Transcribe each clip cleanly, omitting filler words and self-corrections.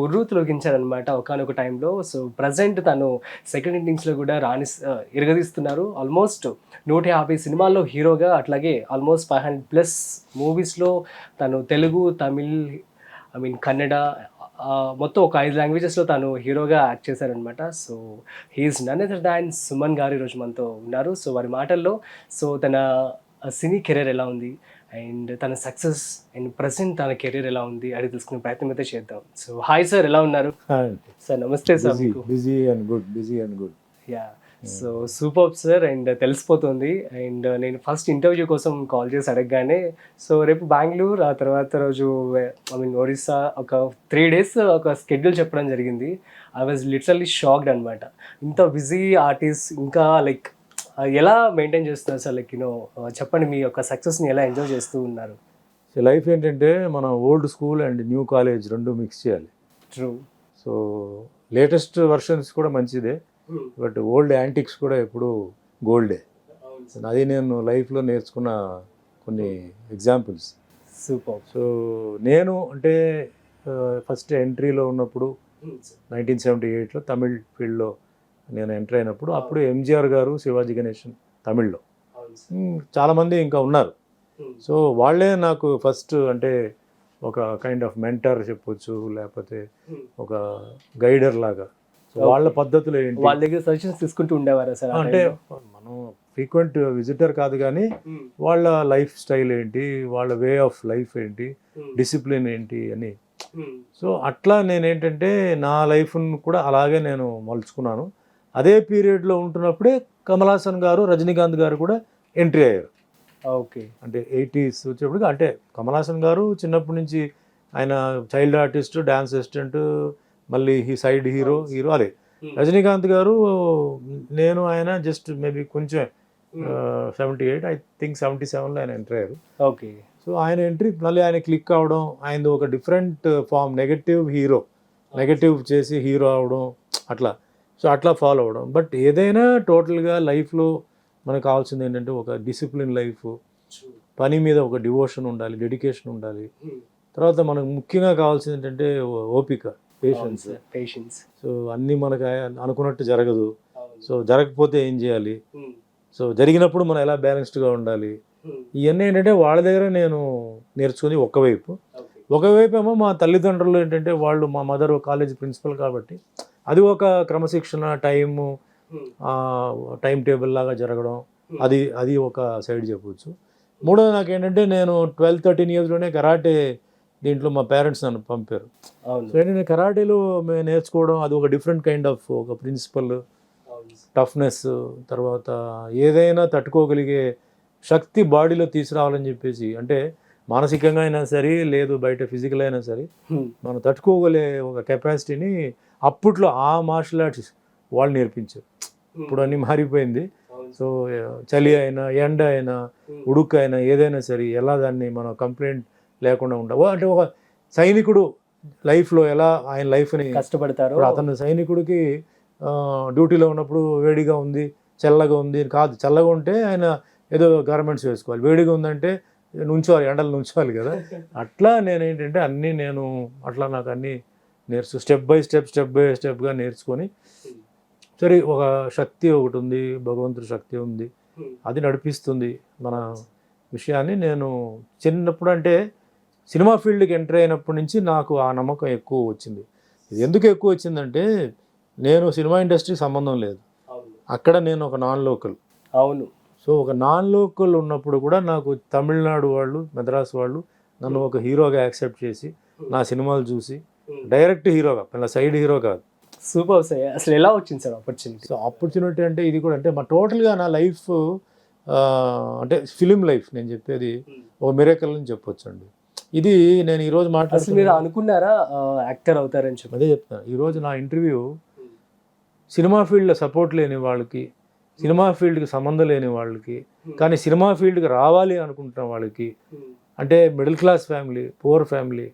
ఉర్రూతలూగించారనమాట ఒకానొక టైంలో. So, present తను సెకండ్ ఇన్నింగ్స్‌లో గూడా ఇరగదీస్తున్నారు. ఆల్మోస్ట్ 150 సినిమాల్లో హీరోగా, అట్లాగే ఆల్మోస్ట్ 500+ మూవీస్‌లో తను తెలుగు, తమిళ్, కన్నడ, మొత్తం ఒక 5 లాంగ్వేజెస్‌లో తను హీరోగా యాక్ట్ చేశారనమాట. So, he is none other than Suman garu ఈరోజు మనతో ఉన్నారు. సో, వారి మాటల్లో తన సినీ కెరీర్ ఎలా ఉంది? అండ్ తన సక్సెస్ అండ్ ప్రెజెంట్ తన కెరీర్ ఎలా ఉంది అడిగి తెలుసుకునే ప్రయత్నం అయితే చేద్దాం. సో హాయ్ సార్, ఎలా ఉన్నారు? సార్ నమస్తే సార్. మీకు busy and good. Yeah, so super sir. And తెలిసిపోతుంది. అండ్ నేను ఫస్ట్ ఇంటర్వ్యూ కోసం కాల్ చేసి అడగగానే, సో రేపు బెంగళూరు, ఆ తర్వాత రోజు ఒరిస్సా, ఒక 3 days ఒక స్కెడ్యూల్ చెప్పడం జరిగింది. ఐ వాజ్ లిటరల్లీ షాక్డ్ అనమాట. ఇంత బిజీ ఆర్టిస్ట్ ఇంకా లైక్ ఎలా మెయింటైన్ చేస్తున్నారు సార్? లైక్ చెప్పండి, మీ యొక్క సక్సెస్ని ఎలా ఎంజాయ్ చేస్తూ ఉన్నారు? సో లైఫ్ ఏంటంటే మనం old school and new college రెండు మిక్స్ చేయాలి. ట్రూ. సో లేటెస్ట్ వర్షన్స్ కూడా మంచిదే, బట్ ఓల్డ్ యాంటిక్స్ కూడా ఎప్పుడు గోల్డే. అది నేను లైఫ్లో నేర్చుకున్న కొన్ని ఎగ్జాంపుల్స్. సూపర్. సో నేను అంటే ఫస్ట్ ఎంట్రీలో ఉన్నప్పుడు 1978లో తమిళ్ ఫీల్డ్లో నేను ఎంటర్ అయినప్పుడు, అప్పుడు ఎంజిఆర్ గారు, శివాజీ గణేశన్ తమిళ్లో, చాలామంది ఇంకా ఉన్నారు. సో వాళ్ళే నాకు ఫస్ట్ అంటే ఒక కైండ్ ఆఫ్ మెంటర్ చెప్పొచ్చు, లేకపోతే ఒక గైడర్ లాగా. సో వాళ్ళ పద్ధతులు ఏంటి, వాళ్ళ దగ్గర సజెషన్స్ తీసుకుంటూ ఉండేవారా సార్? అంటే మనం ఫ్రీక్వెంట్ విజిటర్ కాదు కానీ వాళ్ళ లైఫ్ స్టైల్ ఏంటి, వాళ్ళ వే ఆఫ్ లైఫ్ ఏంటి, డిసిప్లిన్ ఏంటి అని. సో అట్లా నేనేంటంటే నా లైఫ్ను కూడా అలాగే నేను మలుచుకున్నాను. అదే పీరియడ్లో ఉంటున్నప్పుడే కమల్ హాసన్ గారు, రజనీకాంత్ గారు కూడా ఎంట్రీ అయ్యారు. ఓకే. అంటే 80s వచ్చేప్పటికి, అంటే కమల్ హాసన్ గారు చిన్నప్పటి నుంచి ఆయన చైల్డ్ ఆర్టిస్ట్, డ్యాన్స్ అసిస్టెంట్, మళ్ళీ హీరో అదే. రజనీకాంత్ గారు నేను ఆయన జస్ట్ మేబీ కొంచెం 78, ఐ థింక్ 77లో ఆయన ఎంట్రీ అయ్యారు. ఓకే. సో ఆయన ఎంట్రీ మళ్ళీ ఆయన క్లిక్ అవడం, ఆయనది ఒక డిఫరెంట్ ఫామ్, నెగటివ్ చేసి హీరో అవడం, అట్లా. సో అట్లా ఫాలో అవ్వడం. బట్ ఏదైనా టోటల్గా లైఫ్లో మనకు కావాల్సింది ఏంటంటే ఒక డిసిప్లిన్ లైఫ్, పని మీద ఒక డివోషన్ ఉండాలి, డెడికేషన్ ఉండాలి. తర్వాత మనకు ముఖ్యంగా కావాల్సింది ఏంటంటే ఓపిక, పేషెన్స్. సో అన్నీ మనకు అనుకున్నట్టు జరగదు. సో జరగకపోతే ఏం చేయాలి, సో జరిగినప్పుడు మనం ఎలా బ్యాలెన్స్డ్గా ఉండాలి, ఇవన్నీ ఏంటంటే వాళ్ళ దగ్గర నేను నేర్చుకుని ఒకవైపు ఏమో మా తల్లిదండ్రులు ఏంటంటే వాళ్ళు, మా మదర్ కాలేజ్ ప్రిన్సిపల్ కాబట్టి అది ఒక క్రమశిక్షణ, టైం టేబుల్ లాగా జరగడం, అది ఒక సైడ్ చెప్పవచ్చు. మూడోది నాకేంటంటే నేను 12-13 yearsలోనే కరాటే దీంట్లో మా పేరెంట్స్ నన్ను పంపారు. సో నేను కరాటేలో నేర్చుకోవడం, అది ఒక డిఫరెంట్ కైండ్ ఆఫ్ ఒక ప్రిన్సిపల్, టఫ్నెస్, తర్వాత ఏదైనా తట్టుకోగలిగే శక్తి బాడీలో తీసుకురావాలని చెప్పేసి, అంటే మానసికంగా అయినా సరే, లేదు బయట ఫిజికల్ అయినా సరే, మనం తట్టుకోగలే ఒక కెపాసిటీని అప్పట్లో ఆ మార్షల్ ఆర్ట్స్ వాళ్ళు నేర్పించారు. ఇప్పుడు అన్నీ మారిపోయింది. సో చలి అయినా, ఎండ అయినా, ఉడుకు అయినా, ఏదైనా సరే ఎలా దాన్ని మనం కంప్లైంట్ లేకుండా ఉండవు. అంటే ఒక సైనికుడు లైఫ్లో ఎలా ఆయన లైఫ్ని కష్టపడతారు. అతను సైనికుడికి డ్యూటీలో ఉన్నప్పుడు వేడిగా ఉంది, చల్లగా ఉంది కాదు, చల్లగా ఉంటే ఆయన ఏదో గార్మెంట్స్ వేసుకోవాలి, వేడిగా ఉందంటే నుంచోవాలి, ఎండలు నుంచోవాలి కదా. అట్లా నేనేంటంటే అన్నీ నేను అట్లా నాకు అన్నీ స్టెప్ బై స్టెప్గా నేర్చుకొని, సరే ఒక శక్తి ఒకటి ఉంది, భగవంతుడి శక్తి ఉంది, అది నడిపిస్తుంది మన విషయాన్ని. నేను చిన్నప్పుడు అంటే సినిమా ఫీల్డ్కి ఎంటర్ అయినప్పటి నుంచి నాకు ఆ నమ్మకం ఎక్కువ వచ్చింది. ఇది ఎందుకు ఎక్కువ వచ్చిందంటే, నేను సినిమా ఇండస్ట్రీకి సంబంధం లేదు, అక్కడ నేను ఒక నాన్ లోకల్. అవును. సో ఒక నాన్ లోకల్ ఉన్నప్పుడు కూడా నాకు తమిళనాడు వాళ్ళు, మద్రాసు వాళ్ళు నన్ను ఒక హీరోగా యాక్సెప్ట్ చేసి, నా సినిమాలు చూసి డైరెక్ట్ హీరోగా, సైడ్ హీరో కాదు. Super sir. అసలు ఎలా వచ్చింది సార్ ఆపర్చునిటీ? సో ఆపర్చునిటీ అంటే ఇది కూడా అంటే మా టోటల్గా నా లైఫ్ అంటే ఫిలిం లైఫ్ నేను చెప్పేది ఒక మిరాకిల్ అని చెప్పొచ్చు అండి. ఇది నేను ఈరోజు అసలు మీరు అనుకున్నారా యాక్టర్ అవుతారని చెప్పి? అదే చెప్తాను. ఈరోజు నా ఇంటర్వ్యూ సినిమా ఫీల్డ్లో సపోర్ట్ లేని వాళ్ళకి, సినిమా ఫీల్డ్కి సంబంధం లేని వాళ్ళకి, కానీ సినిమా ఫీల్డ్కి రావాలి అనుకుంటున్న వాళ్ళకి, అంటే middle class family, poor family,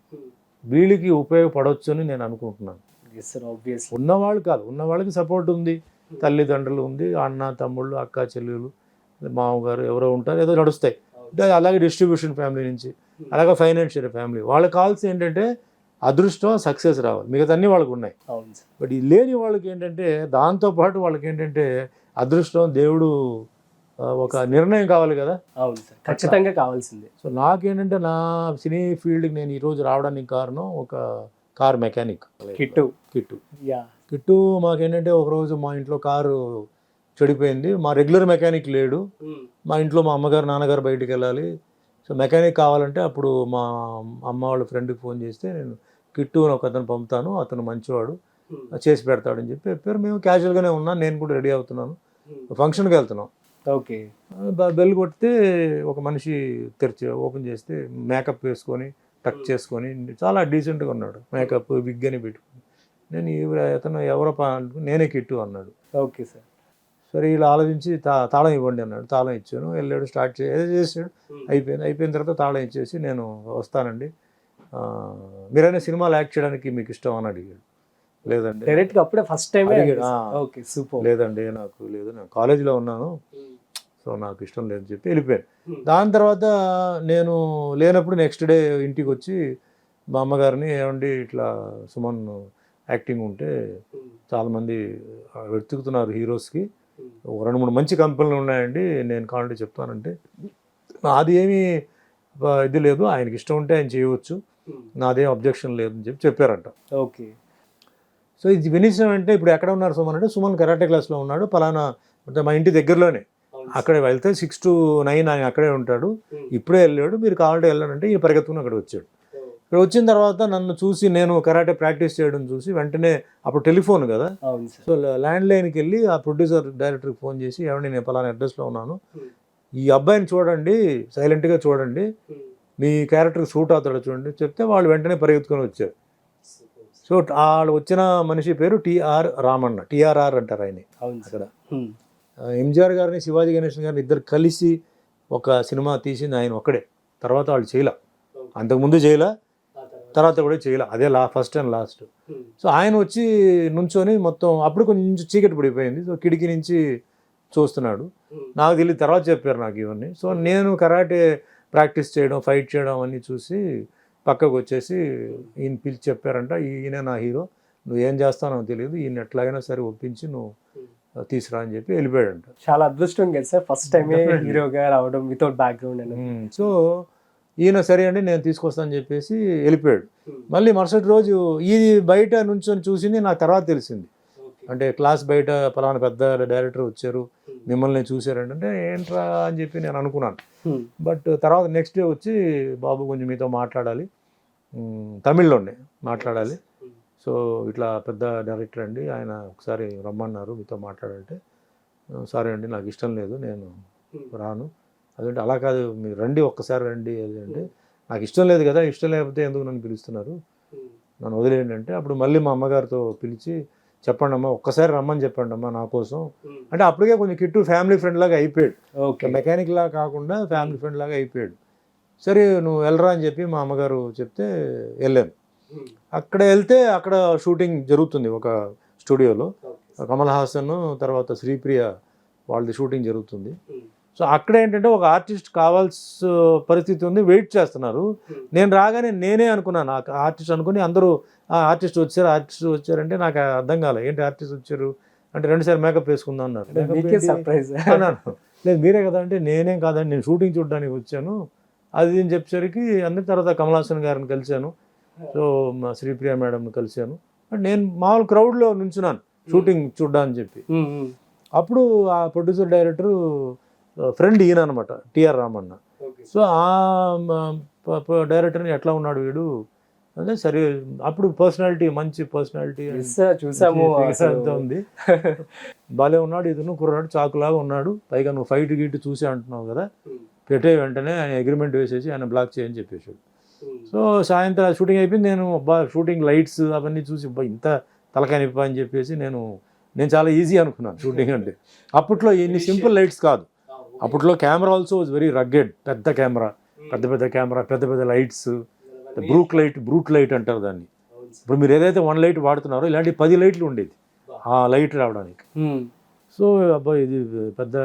వీళ్ళకి ఉపయోగపడవచ్చు అని నేను అనుకుంటున్నాను. ఉన్నవాళ్ళు కాదు, ఉన్న వాళ్ళకి సపోర్ట్ ఉంది, తల్లిదండ్రులు ఉంది, అన్న తమ్ముళ్ళు, అక్క చెల్లెలు, మామగారు ఎవరో ఉంటారు, ఏదో నడుస్తాయి. అలాగే డిస్ట్రిబ్యూషన్ ఫ్యామిలీ నుంచి, అలాగే ఫైనాన్షియల్ ఫ్యామిలీ, వాళ్ళకి కావాల్సి ఏంటంటే అదృష్టం సక్సెస్ రావాలి, మిగతా అన్నీ వాళ్ళకు ఉన్నాయి. అవును సార్. బట్ ఈ లేని వాళ్ళకి ఏంటంటే దాంతోపాటు వాళ్ళకి ఏంటంటే అదృష్టం దేవుడు ఒక నిర్ణయం కావాలి కదా. అవును సార్, ఖచ్చితంగా కావాల్సిందే. సో నాకేంటంటే నా సినీ ఫీల్డ్కి నేను ఈరోజు రావడానికి కారణం ఒక కార్ మెకానిక్ కిట్టు. కిట్టు మాకేంటంటే ఒకరోజు మా ఇంట్లో కారు చెడిపోయింది, మా రెగ్యులర్ మెకానిక్ లేడు, మా ఇంట్లో మా అమ్మగారు నాన్నగారు బయటికి వెళ్ళాలి, సో మెకానిక్ కావాలంటే అప్పుడు మా అమ్మ వాళ్ళ ఫ్రెండ్కి ఫోన్ చేస్తే నేను కిట్టు అని ఒక అతను పంపుతాను, అతను మంచివాడు చేసి పెడతాడని చెప్పి చెప్పారు. మేము క్యాజువల్గానే ఉన్నాను, నేను కూడా రెడీ అవుతున్నాను, ఫంక్షన్కి వెళ్తున్నాం. ఓకే. బెల్ కొడితే ఒక మనిషి ఓపెన్ చేస్తే మేకప్ వేసుకొని టక్ చేసుకొని చాలా డీసెంట్గా ఉన్నాడు, మేకప్ విగ్ అని పెట్టుకుని. నేను అతను ఎవరో నేనే కిట్టు అన్నాడు. Okay sir. సరే ఇలా ఆలోచించి తాళం ఇవ్వండి అన్నాడు, తాళం ఇచ్చాను, వెళ్ళాడు, స్టార్ట్ ఏదో చేసాడు, అయిపోయిన తర్వాత తాళం ఇచ్చేసి నేను వస్తానండి, మీరైనా సినిమాలో యాక్ట్ చేయడానికి మీకు ఇష్టం అని అడిగాడు. లేదండి డైరెక్ట్గా అప్పుడే ఫస్ట్ టైం ఓకే సూపర్, లేదండి నాకు లేదు, నేను కాలేజీలో ఉన్నాను, సో నాకు ఇష్టం లేదని చెప్పి వెళ్ళిపోయాను. దాని తర్వాత నేను లేనప్పుడు నెక్స్ట్ డే ఇంటికి వచ్చి మా అమ్మగారిని ఏమండి ఇట్లా సుమన్ యాక్టింగ్ ఉంటే చాలామంది వెతుకుతున్నారు హీరోస్కి, 2-3 మంచి కంపెనీలు ఉన్నాయండి, నేను కావాలంటే చెప్తానంటే నాది ఏమీ ఇది లేదు, ఆయనకి ఇష్టం ఉంటే ఆయన చేయవచ్చు, నాదేం అబ్జెక్షన్ లేదని చెప్పారంట. ఓకే. సో ఇది వినిసిన అంటే ఇప్పుడు ఎక్కడ ఉన్నారు సుమన్ అంటే, సుమన్ కరాటే క్లాస్లో ఉన్నాడు పలానా, అంటే మా ఇంటి దగ్గరలోనే, అక్కడే వెళ్తే 6 to 9 ఆయన అక్కడే ఉంటాడు, ఇప్పుడే వెళ్ళాడు, మీరు కావాలంటే వెళ్ళానంటే ఈ పరిగెత్తుకుని అక్కడ వచ్చాడు. ఇక్కడ వచ్చిన తర్వాత నన్ను చూసి నేను కరాటే ప్రాక్టీస్ చేయడం చూసి వెంటనే, అప్పుడు టెలిఫోన్ కదా, సో ల్యాండ్ లైన్కి వెళ్ళి ఆ ప్రొడ్యూసర్ డైరెక్టర్కి ఫోన్ చేసి ఏమండి నేను పలానా అడ్రస్లో ఉన్నాను, ఈ అబ్బాయిని చూడండి, సైలెంట్గా చూడండి, మీ క్యారెక్టర్కి సూట్ అవుతాడో చూడండి చెప్తే వాళ్ళు వెంటనే పరిగెత్తుకొని వచ్చారు. సో వాళ్ళు వచ్చిన మనిషి పేరు టిఆర్ రామన్న, టిఆర్ఆర్ అంటారు ఆయన. అక్కడ ఎంజిఆర్ గారిని శివాజీ గణేశన్ గారిని ఇద్దరు కలిసి ఒక సినిమా తీసింది ఆయన ఒక్కడే, తర్వాత వాళ్ళు చేయలే, అంతకుముందు చేయలే, తర్వాత కూడా చేయలే, అదే ఫస్ట్ అండ్ లాస్ట్. సో ఆయన వచ్చి నుంచొని మొత్తం అప్పుడు కొంచెం చీకటి పడిపోయింది, సో కిటికీ నుంచి చూస్తున్నాడు, నాకు తెలియదు, తర్వాత చెప్పారు నాకు ఇవన్నీ. సో నేను కరాటే ప్రాక్టీస్ చేయడం ఫైట్ చేయడం అన్నీ చూసి పక్కకు వచ్చేసి ఈయన పిలిచి చెప్పారంట, ఈయన నా హీరో, నువ్వు ఏం చేస్తావు నాకు తెలియదు, ఈయన ఎట్లాగైనా సరే ఒప్పించి నువ్వు తీసుకురా అని చెప్పి వెళ్ళిపోయాడంట. చాలా అదృష్టం కదా సార్, ఫస్ట్ టైమే హీరోగా రావడం వితౌట్ బ్యాక్గ్రౌండ్ అని. సో ఈయన సరే అండి నేను తీసుకొస్తానని చెప్పేసి వెళ్ళిపోయాడు. మళ్ళీ మరుసటి రోజు ఇది బయట నుంచొని చూసింది నాకు తర్వాత తెలిసింది, అంటే క్లాస్ బయట పలానా పెద్ద డైరెక్టర్ వచ్చారు మిమ్మల్ని చూసారంటే ఏంట్రా అని చెప్పి నేను అనుకున్నాను. బట్ తర్వాత నెక్స్ట్ డే వచ్చి బాబు కొంచెం మీతో మాట్లాడాలి, తమిళ్లోనే మాట్లాడాలి, సో ఇట్లా పెద్ద డైరెక్టర్ అండి ఆయన ఒకసారి రమ్మన్నారు మీతో మాట్లాడాలంటే, సరే అండి నాకు ఇష్టం లేదు నేను రాను, అదంటే అలా కాదు మీరు రండి ఒక్కసారి రండి, అది అంటే నాకు ఇష్టం లేదు కదా, ఇష్టం లేకపోతే ఎందుకు నన్ను పిలుస్తున్నారు, నన్ను వదిలేయండి అంటే, అప్పుడు మళ్ళీ మా అమ్మగారితో పిలిచి చెప్పండి అమ్మా ఒక్కసారి రమ్మని చెప్పండి అమ్మా నా కోసం అంటే, అప్పటికే కొంచెం కిట్టు ఫ్యామిలీ ఫ్రెండ్ లాగా అయిపోయాడు, మెకానిక్ లాగా కాకుండా ఫ్యామిలీ ఫ్రెండ్ లాగా అయిపోయాడు. సరే నువ్వు వెళ్ళరా అని చెప్పి మా అమ్మగారు చెప్తే వెళ్ళాను. అక్కడ వెళ్తే అక్కడ షూటింగ్ జరుగుతుంది ఒక స్టూడియోలో, కమల్ హాసన్ తర్వాత శ్రీప్రియ వాళ్ళది షూటింగ్ జరుగుతుంది. సో అక్కడ ఏంటంటే ఒక ఆర్టిస్ట్ కావాల్సిన పరిస్థితి ఉంది, వెయిట్ చేస్తున్నారు. నేను రాగానే నేనే అనుకున్నాను ఆర్టిస్ట్ అనుకుని, అందరూ ఆర్టిస్ట్ వచ్చారంటే నాకు అర్థం కాలే, ఏంటి ఆర్టిస్ట్ వచ్చారు అంటే, 2 సార్లు మేకప్ వేసుకుందాం అన్నారు. లేదు మీరే కదా అంటే, నేనేం కాదండి నేను షూటింగ్ చూడడానికి వచ్చాను అది అని చెప్పేసరికి, అందరి తర్వాత కమల్ హాసన్ గారిని కలిశాను, సో మా శ్రీప్రియ మేడంని కలిశాను, నేను మామూలు క్రౌడ్లో నుంచున్నాను షూటింగ్ చూడ్డాని చెప్పి. అప్పుడు ఆ ప్రొడ్యూసర్ డైరెక్టరు ఫ్రెండ్ ఈయన అనమాట, టిఆర్ రామన్న. సో ఆ డైరెక్టర్ని ఎట్లా ఉన్నాడు వీడు అంటే, సరే అప్పుడు పర్సనాలిటీ మంచి పర్సనాలిటీ చూసాము అంతా ఉంది, బాలే ఉన్నాడు, ఇతను కుర్రాడు చాకులాగా ఉన్నాడు, పైగా నువ్వు ఫైట్ గీట్ చూసే అంటున్నావు కదా, పెట్టే వెంటనే ఆయన అగ్రిమెంట్ వేసేసి ఆయన బ్లాక్ చేయని చెప్పేసాడు. సో సాయంత్రం షూటింగ్ అయిపోయింది, నేను షూటింగ్ లైట్స్ అవన్నీ చూసి ఇంత తలకానిప్ప అని చెప్పేసి నేను చాలా ఈజీ అనుకున్నాను షూటింగ్ అంటే. అప్పట్లో ఇన్ని సింపుల్ లైట్స్ కాదు, అప్పట్లో camera also was very rugged, పెద్ద కెమెరా, పెద్ద లైట్స్, బ్రూట్ లైట్ అంటారు దాన్ని. ఇప్పుడు మీరు ఏదైతే 1 లైట్ వాడుతున్నారో ఇలాంటి 10 లైట్లు ఉండేది ఆ లైట్ రావడానికి. సో అబ్బాయి ఇది పెద్ద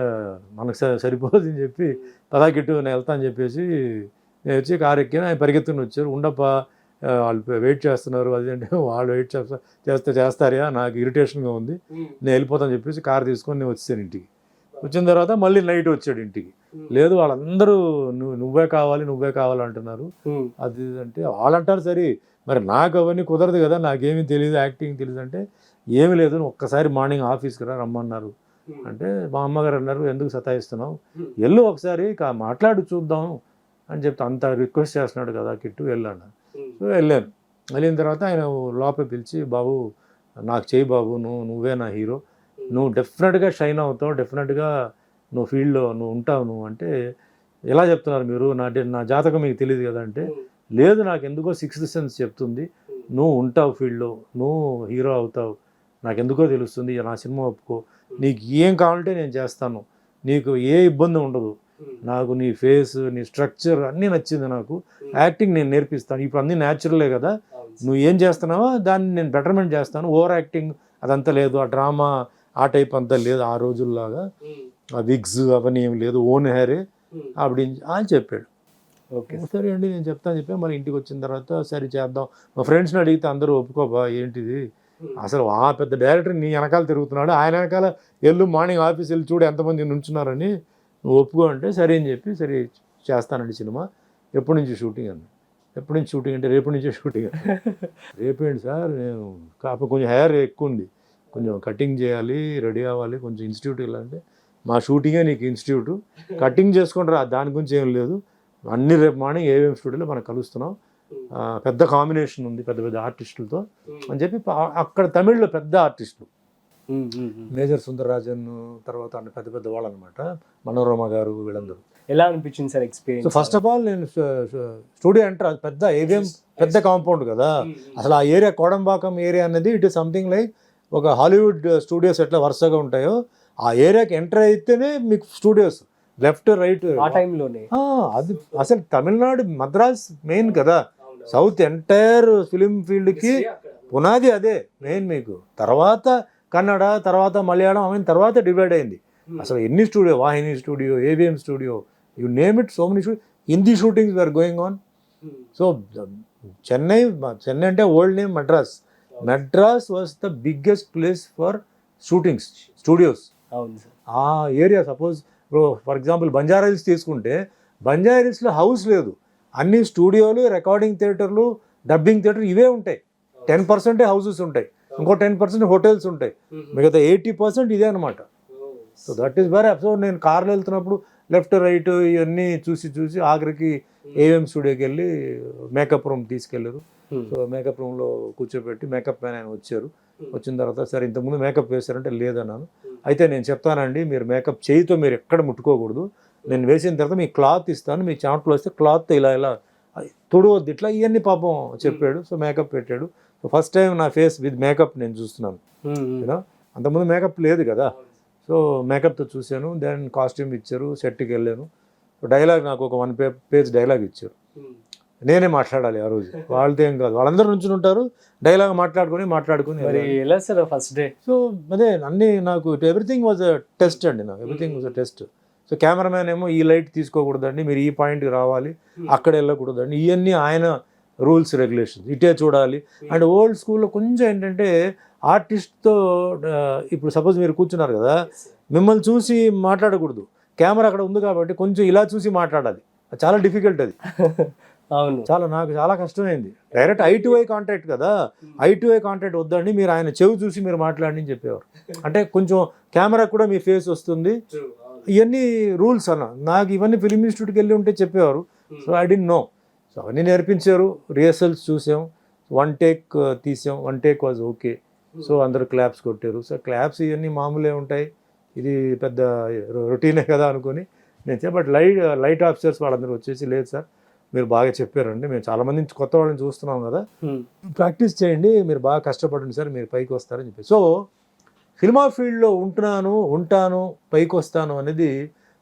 మనకు సరిపోదని చెప్పి పదాకిట్టు నేను వెళ్తా అని చెప్పేసి నేను వచ్చి కారు ఎక్కిన, ఆయన పరిగెత్తుకుని వచ్చారు, ఉండప్ప వాళ్ళు వెయిట్ చేస్తున్నారు అది అంటే వాళ్ళు వెయిట్ చేస్తారా నాకు ఇరిటేషన్గా ఉంది, నేను వెళ్ళిపోతాను చెప్పేసి కార్ తీసుకొని నేను వచ్చాను ఇంటికి. వచ్చిన తర్వాత మళ్ళీ నైట్ వచ్చాడు ఇంటికి. లేదు వాళ్ళందరూ నువ్వే కావాలి అంటున్నారు అది అంటే వాళ్ళు అంటారు. సరే మరి నాకు అవన్నీ కుదరదు కదా, నాకేమీ తెలియదు, యాక్టింగ్ తెలియదు అంటే ఏమీ లేదు, ఒక్కసారి మార్నింగ్ ఆఫీస్కి రమ్మన్నారు అంటే మా అమ్మగారు అన్నారు ఎందుకు సతాయిస్తున్నావు, వెళ్ళు ఒకసారి మాట్లాడు చూద్దాం అని చెప్తే అంత రిక్వెస్ట్ చేస్తున్నాడు కదా కిట్టు వెళ్ళాను. సో వెళ్ళాను. వెళ్ళిన తర్వాత ఆయన లోపల పిలిచి బాబు నాకు చేయి బాబు, నువ్వే నా హీరో, నువ్వు డెఫినెట్గా షైన్ అవుతావు, డెఫినెట్గా నువ్వు ఫీల్డ్లో నువ్వు ఉంటావు నువ్వు అంటే ఎలా చెప్తున్నారు మీరు, నా జాతకం మీకు తెలియదు కదా అంటే లేదు నాకు ఎందుకో సిక్స్త్ సెన్స్ చెప్తుంది నువ్వు ఉంటావు ఫీల్డ్లో, నువ్వు హీరో అవుతావు, నాకు ఎందుకో తెలుస్తుంది, నా సినిమా ఒప్పుకో, నీకు ఏం కావాలంటే నేను చేస్తాను, నీకు ఏ ఇబ్బంది ఉండదు, నాకు నీ ఫేస్ నీ స్ట్రక్చర్ అన్నీ నచ్చింది, నాకు యాక్టింగ్ నేను నేర్పిస్తాను, ఇప్పుడు అన్నీ న్యాచురలే కదా, నువ్వు ఏం చేస్తున్నావో దాన్ని నేను బెటర్మెంట్ చేస్తాను, ఓవర్ యాక్టింగ్ అదంతా లేదు, ఆ డ్రామా ఆ టైప్ అంతా లేదు, ఆ రోజుల్లాగా ఆ విగ్స్ అవన్నీ ఏం లేదు, ఓన్ హెయిరే అప్పుడు అని చెప్పాడు. ఓకే సరే అండి నేను చెప్తాను చెప్పాను. మరి ఇంటికి వచ్చిన తర్వాత సరే చేద్దాం, మా ఫ్రెండ్స్ని అడిగితే అందరూ ఒప్పుకోబా ఏంటిది అసలు ఆ పెద్ద డైరెక్టర్ నీ వెనకాల తిరుగుతున్నాడు, ఆయన వెనకాల వెళ్ళు మార్నింగ్ ఆఫీస్ వెళ్ళి చూడు ఎంతమంది నుంచున్నారని, నువ్వు ఒప్పుకో అంటే సరే అని చెప్పి సరే చేస్తానండి సినిమా, ఎప్పటి నుంచి షూటింగ్ అన్న, ఎప్పటి నుంచి షూటింగ్ అంటే రేపటి నుంచే షూటింగ్. రేపేంటి సార్ నేను కాకపోతే కొంచెం హెయిర్ ఎక్కువ ఉంది, కొంచెం కటింగ్ చేయాలి, రెడీ అవ్వాలి, కొంచెం ఇన్స్టిట్యూట్ వెళ్ళాలంటే మా షూటింగే నీకు ఇన్స్టిట్యూట్, కటింగ్ చేసుకుంటారా దాని గురించి ఏం లేదు, అన్ని రేపు మార్నింగ్ ఏవిఎం స్టూడియోలో మనం కలుస్తున్నాం, పెద్ద కాంబినేషన్ ఉంది పెద్ద పెద్ద ఆర్టిస్టులతో అని చెప్పి అక్కడ తమిళ్లో పెద్ద ఆర్టిస్టులు మేజర్ సుందరరాజన్ తర్వాత పెద్ద పెద్ద వాళ్ళు అనమాట, మనోరమ గారు వీళ్ళందరూ. ఎలా అనిపించింది sir experience? So first of all నేను స్టూడియో ఎంటర్, అది పెద్ద ఏవిఎం పెద్ద కాంపౌండ్ కదా అసలు, ఆ ఏరియా కోడంబాకం ఏరియా అనేది ఇట్ ఈస్ సంథింగ్ లైక్ ఒక హాలీవుడ్ స్టూడియోస్ ఎట్లా వరుసగా ఉంటాయో ఆ ఏరియాకి ఎంటర్ అయితేనే మీకు స్టూడియోస్ లెఫ్ట్ రైట్ ఆ టైంలోనే. అది అసలు తమిళనాడు మద్రాస్ మెయిన్ కదా, సౌత్ ఎంటైర్ ఫిలిం ఫీల్డ్కి పునాది అదే మెయిన్. మీకు తర్వాత కన్నడ, తర్వాత మలయాళం, ఆమె తర్వాత డివైడ్ అయింది. అసలు ఎన్ని studio, Vahini studio, AVM studio, you name it, so many studio, Hindi shootings were going on. So Chennai అంటే old name Madras, Madras was the biggest place for shootings studios. ఆ area suppose for example Banjara Hills తీసుకుంటే బంజారాహిల్స్లో హౌస్ లేదు, అన్ని స్టూడియోలు, రికార్డింగ్ థియేటర్లు, డబ్బింగ్ థియేటర్ ఇవే ఉంటాయి, 10% హౌసెస్ ఉంటాయి, ఇంకో 10% హోటల్స్ ఉంటాయి, మిగతా 80% ఇదే అనమాట. So that is very. So నేను కార్లో వెళ్తున్నప్పుడు లెఫ్ట్ రైట్ ఇవన్నీ చూసి ఆఖరికి ఏవిఎం స్టూడియోకి వెళ్ళి మేకప్ రూమ్ తీసుకెళ్ళారు. సో మేకప్ రూమ్లో కూర్చోబెట్టి మేకప్ మ్యాన్ ఆయన వచ్చారు. వచ్చిన తర్వాత సరే ఇంతకుముందు మేకప్ వేశారంటే లేదన్నాను. అయితే నేను చెప్తానండి మీరు మేకప్ చేయితో మీరు ఎక్కడ ముట్టుకోకూడదు, నేను వేసిన తర్వాత మీ క్లాత్ ఇస్తాను, మీ చాట్లో వస్తే క్లాత్ ఇలా తుడవద్దు ఇట్లా ఇవన్నీ పాపం చెప్పాడు. సో మేకప్ పెట్టాడు. సో ఫస్ట్ టైం నా ఫేస్ విత్ మేకప్ నేను చూస్తున్నాను, యూనో అంతకుముందు మేకప్ లేదు కదా. సో మేకప్తో చూశాను, దెన్ కాస్ట్యూమ్ ఇచ్చారు, సెట్కి వెళ్ళాను. డైలాగ్ నాకు ఒక 1 పేజ్ డైలాగ్ ఇచ్చారు, నేనే మాట్లాడాలి ఆ రోజు, వాళ్ళతో ఏం కాదు, వాళ్ళందరూ నుంచి ఉంటారు, డైలాగ్ మాట్లాడుకొని ఎలా సార్ ఫస్ట్ డే. సో అదే అన్నీ నాకు ఎవ్రీథింగ్ వాజ్ అ టెస్ట్ అండి, నాకు everything was a test. So cameraman ఏమో ఈ లైట్ తీసుకోకూడదండి, మీరు ఈ పాయింట్కి రావాలి, అక్కడ వెళ్ళకూడదండి, ఇవన్నీ ఆయన రూల్స్ రెగ్యులేషన్స్, ఇటే చూడాలి. అండ్ ఓల్డ్ స్కూల్లో కొంచెం ఏంటంటే ఆర్టిస్ట్తో ఇప్పుడు సపోజ్ మీరు కూర్చున్నారు కదా, మిమ్మల్ని చూసి మాట్లాడకూడదు, కెమెరా అక్కడ ఉంది కాబట్టి కొంచెం ఇలా చూసి మాట్లాడాలి, చాలా డిఫికల్ట్ అది. అవును, నాకు చాలా కష్టమైంది. Direct I to eye contact కదా, ఐ టు ఐ కాంటాక్ట్ వద్దండి, మీరు ఆయన చెవి చూసి మీరు మాట్లాడి అని చెప్పేవారు. అంటే కొంచెం కెమెరా కూడా మీ ఫేస్ వస్తుంది, ఇవన్నీ రూల్స్ అన్న. నాకు ఇవన్నీ ఫిలిం ఇన్స్టిట్యూట్కి వెళ్ళి ఉంటే చెప్పేవారు. So I don't know. So అవన్నీ నేర్పించారు, రిహర్సల్స్ చూసాం, 1 టేక్ తీసాం, 1 టేక్ వాజ్ ఓకే. సో అందరూ క్లాప్స్ కొట్టారు. సో క్లాప్స్ ఇవన్నీ మామూలే ఉంటాయి, ఇది పెద్ద రొటీనే కదా అనుకొని నేను బట్ లైట్ ఆఫీసర్స్ వాళ్ళందరూ వచ్చేసి లేదు సార్ మీరు బాగా చెప్పారండి, మేము చాలామంది కొత్త వాళ్ళని చూస్తున్నాం కదా, ప్రాక్టీస్ చేయండి, మీరు బాగా కష్టపడండి సార్, మీరు పైకి వస్తారని చెప్పి. సో సినిమా ఫీల్డ్లో ఉంటాను పైకి వస్తాను అనేది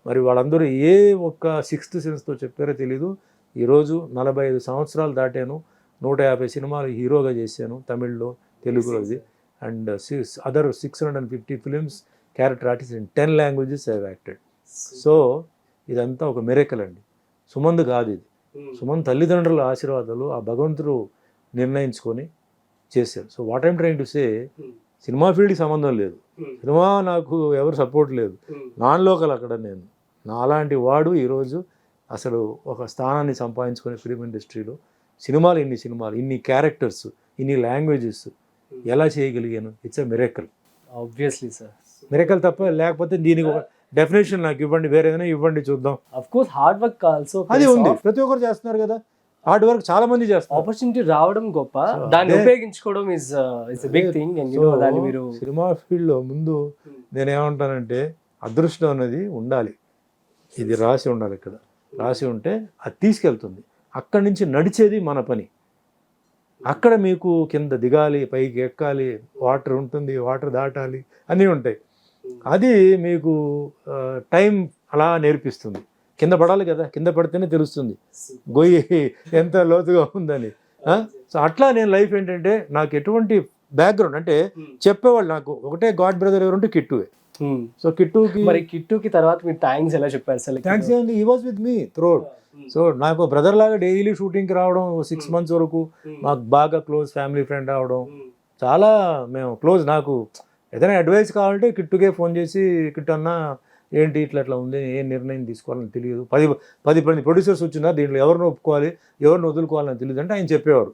మరి వాళ్ళందరూ ఏ ఒక్క సిక్స్త్ సెన్స్తో చెప్పారో తెలీదు. ఈరోజు 45 సంవత్సరాలు దాటాను, 150 సినిమాలు హీరోగా చేశాను, తమిళ్లో, తెలుగులోది, and other 650 films character artist in 10 languages I have acted. So ఇదంతా ఒక మిరకల్ అండి, సుమంద్ కాదు ఇది, సుమంద్ తల్లిదండ్రుల ఆశీర్వాదాలు, ఆ భగవంతుడు నిర్ణయించుకొని చేశారు. So what I'm trying to say, cinema ఫీల్డ్కి సంబంధం లేదు, సినిమా నాకు ఎవరు సపోర్ట్ లేదు, నాన్ లోకల్ అక్కడ నేను. నాలాంటి వాడు ఈరోజు అసలు ఒక స్థానాన్ని సంపాదించుకొని ఫిలిం ఇండస్ట్రీలో సినిమాలు, ఇన్ని క్యారెక్టర్స్, ఇన్ని లాంగ్వేజెస్ ఎలా చేయగలిగాను? It's a miracle. Obviously sir, miracle తప్ప. లేకపోతే దీనికి ఒక డెఫినేషన్ నాకు ఇవ్వండి, వేరే ఏదైనా ఇవ్వండి చూద్దాం. Of course hard work also అది ఉంది, ప్రతి ఒక్కరు చేస్తున్నారు కదా, హార్డ్ వర్క్ చాలా మంది చేస్తారు. ఆపర్చునిటీ రావడం గొప్ప, దాన్ని ఉపయోగించుకోవడం is big thing. And you know దాన్ని మీరు సినిమా ఫీల్డ్లో ముందు నేనేమంటానంటే అదృష్టం అనేది ఉండాలి, ఇది రాసి ఉండాలి, ఇక్కడ రాసి ఉంటే అది తీసుకెళ్తుంది. అక్కడి నుంచి నడిచేది మన పని. అక్కడ మీకు కింద దిగాలి, పైకి ఎక్కాలి, వాటర్ ఉంటుంది, వాటర్ దాటాలి, అన్నీ ఉంటాయి. అది మీకు టైం అలా నేర్పిస్తుంది. కింద పడాలి కదా, కింద పడితేనే తెలుస్తుంది గొయ్యి ఎంత లోతుగా ఉందని. సో అట్లా నేను లైఫ్ ఏంటంటే, నాకు ఎటువంటి బ్యాక్గ్రౌండ్ అంటే చెప్పేవాళ్ళు నాకు ఒకటే గాడ్ బ్రదర్ ఎవరుంటే కిట్టువే. సో కిట్టుకి తర్వాత మీరు థ్యాంక్స్ ఎలా చెప్పారు సార్? థ్యాంక్స్ ఏంటి, he was with me throughout. So నాకు బ్రదర్ లాగా డైలీ షూటింగ్కి రావడం, 6 months వరకు మాకు బాగా క్లోజ్ ఫ్యామిలీ ఫ్రెండ్ అవడం, చాలా మేము క్లోజ్. నాకు ఏదైనా అడ్వైస్ కావాలంటే కిట్టుకే ఫోన్ చేసి, కిట్టు అన్న ఏంటి ఇట్లా ఉంది, ఏం నిర్ణయం తీసుకోవాలని తెలియదు, 10 ప్రొడ్యూసర్స్ వచ్చినా దీంట్లో ఎవరిని ఒప్పుకోవాలి, ఎవరిని వదులుకోవాలని తెలియదు అంటే ఆయన చెప్పేవారు,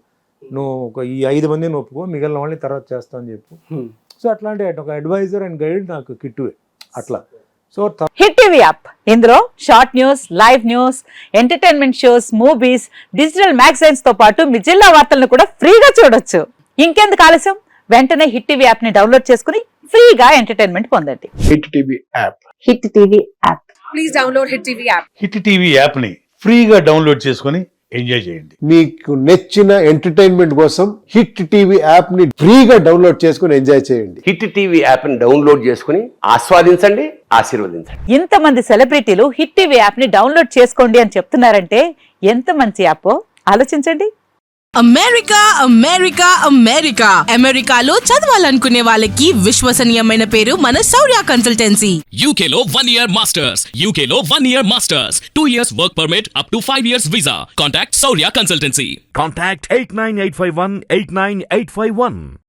నువ్వు ఈ 5 మందిని ఒప్పుకో, మిగిలిన వాళ్ళని తర్వాత చేస్తా అని చెప్పు. సో అట్లాంటి ఒక అడ్వైజర్ అండ్ గైడ్ నాకు కిట్టువే అట్లా. సో హిట్ టీవీ యాప్, ఇందులో short news, live news, entertainment shows, movies, digital magazines తో పాటు మీ జిల్లా వార్తలను కూడా ఫ్రీగా చూడొచ్చు. ఇంకెందుకు ఆలస్యం, వెంటనే హిట్ టీవీ యాప్ ని డౌన్లోడ్ చేసుకుని ఫ్రీగా ఎంటర్టైన్మెంట్ పొందండి. Hit TV app, hit TV app, please download hit TV app. Hit TV app ని ఫ్రీగా డౌన్లోడ్ చేసుకొని ఎంజాయ్ చేయండి. మీకు నచ్చిన ఎంటర్టైన్మెంట్ కోసం హిట్ టీవీ యాప్ ని ఫ్రీగా డౌన్లోడ్ చేసుకుని ఎంజాయ్ చేయండి. హిట్ టీవీ యాప్ ని డౌన్లోడ్ చేసుకుని ఆస్వాదించండి, ఆశీర్వదించండి. ఇంతమంది సెలబ్రిటీలు హిట్ టీవీ యాప్ ని డౌన్లోడ్ చేసుకోండి అని చెప్తున్నారంటే ఎంత మంచి యాప్ ఆలోచించండి. అమెరికా అమెరికా అమెరికా అమెరికాలో చదవాలనుకునే వాళ్ళకి విశ్వసనీయమైన పేరు మన శౌర్య కన్సల్టెన్సీ. UK లో 1 year masters, UK లో 1 year masters, 2 years work permit up to 5 years visa. Contact Saurya Consultancy. Contact 89851 89851.